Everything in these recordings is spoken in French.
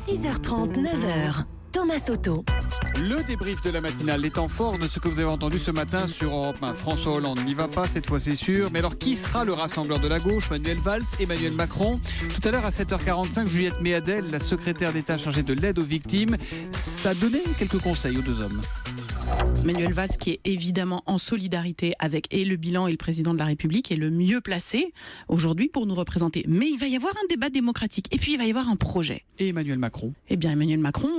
6h30, 9h. Thomas Soto. Le débrief de la matinale, les temps forts de ce que vous avez entendu ce matin sur Europe 1. François Hollande n'y va pas, cette fois c'est sûr. Mais alors qui sera le rassembleur de la gauche? Manuel Valls, Emmanuel Macron. Tout à l'heure à 7h45, Juliette Méadel, la secrétaire d'État chargée de l'aide aux victimes, ça donnait quelques conseils aux deux hommes. Manuel Valls, qui est évidemment en solidarité avec et le bilan et le président de la République, est le mieux placé aujourd'hui pour nous représenter. Mais il va y avoir un débat démocratique et puis il va y avoir un projet. Et Emmanuel Macron? Eh bien, Emmanuel Macron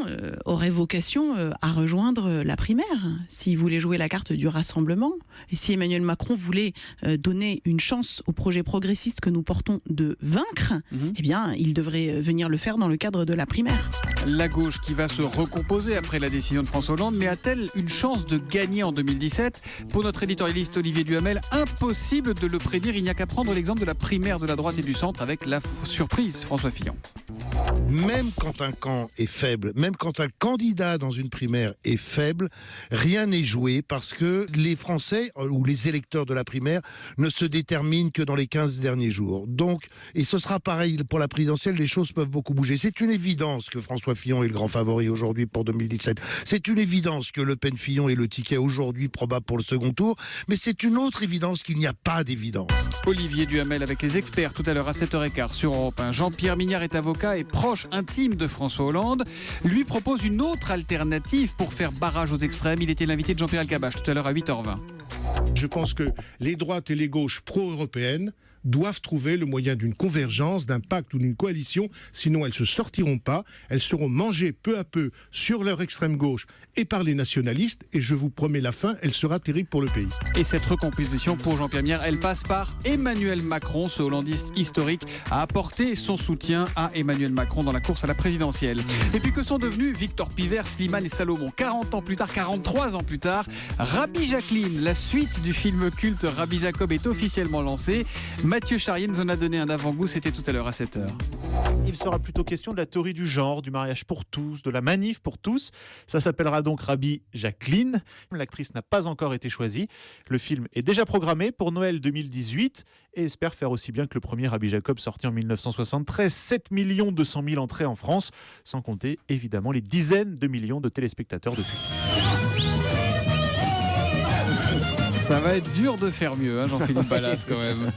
aurait vocation à rejoindre la primaire s'il voulait jouer la carte du rassemblement. Et si Emmanuel Macron voulait donner une chance au projet progressiste que nous portons de vaincre, eh bien, il devrait venir le faire dans le cadre de la primaire. La gauche qui va se recomposer après la décision de François Hollande, mais a-t-elle une chance de gagner en 2017? Pour notre éditorialiste Olivier Duhamel, impossible de le prédire. Il n'y a qu'à prendre l'exemple de la primaire de la droite et du centre avec la surprise François Fillon. Même quand un camp est faible, même quand un candidat dans une primaire est faible, rien n'est joué parce que les Français ou les électeurs de la primaire ne se déterminent que dans les 15 derniers jours. Donc, et ce sera pareil pour la présidentielle, les choses peuvent beaucoup bouger. C'est une évidence que François Fillon est le grand favori aujourd'hui pour 2017. C'est une évidence que Le Pen-Fillon est le ticket aujourd'hui probable pour le second tour. Mais c'est une autre évidence qu'il n'y a pas d'évidence. Olivier Duhamel avec les experts tout à l'heure à 7h15 sur Europe 1. Jean-Pierre Mignard est avocat et proche intime de François Hollande. Lui propose une autre alternative pour faire barrage aux extrêmes. Il était l'invité de Jean-Pierre Elkabbach tout à l'heure à 8h20. Je pense que les droites et les gauches pro-européennes doivent trouver le moyen d'une convergence, d'un pacte ou d'une coalition, sinon elles ne se sortiront pas, elles seront mangées peu à peu sur leur extrême gauche et par les nationalistes, et je vous promets la fin, elle sera terrible pour le pays. Et cette recomposition pour Jean-Pierre Mignard, elle passe par Emmanuel Macron. Ce hollandiste historique a apporté son soutien à Emmanuel Macron dans la course à la présidentielle. Et puis que sont devenus Victor Pivert, Slimane et Salomon 40 ans plus tard, 43 ans plus tard, Rabbi Jacqueline, la suite du film culte Rabbi Jacob est officiellement lancée. Mathieu Charrier nous en a donné un avant-goût, c'était tout à l'heure à 7h. Il sera plutôt question de la théorie du genre, du mariage pour tous, de la manif pour tous. Ça s'appellera donc Rabbi Jacqueline. L'actrice n'a pas encore été choisie. Le film est déjà programmé pour Noël 2018 et espère faire aussi bien que le premier Rabbi Jacob sorti en 1973. 7 200 000 entrées en France, sans compter évidemment les dizaines de millions de téléspectateurs depuis. Ça va être dur de faire mieux, Jean-Philippe Ballas quand même.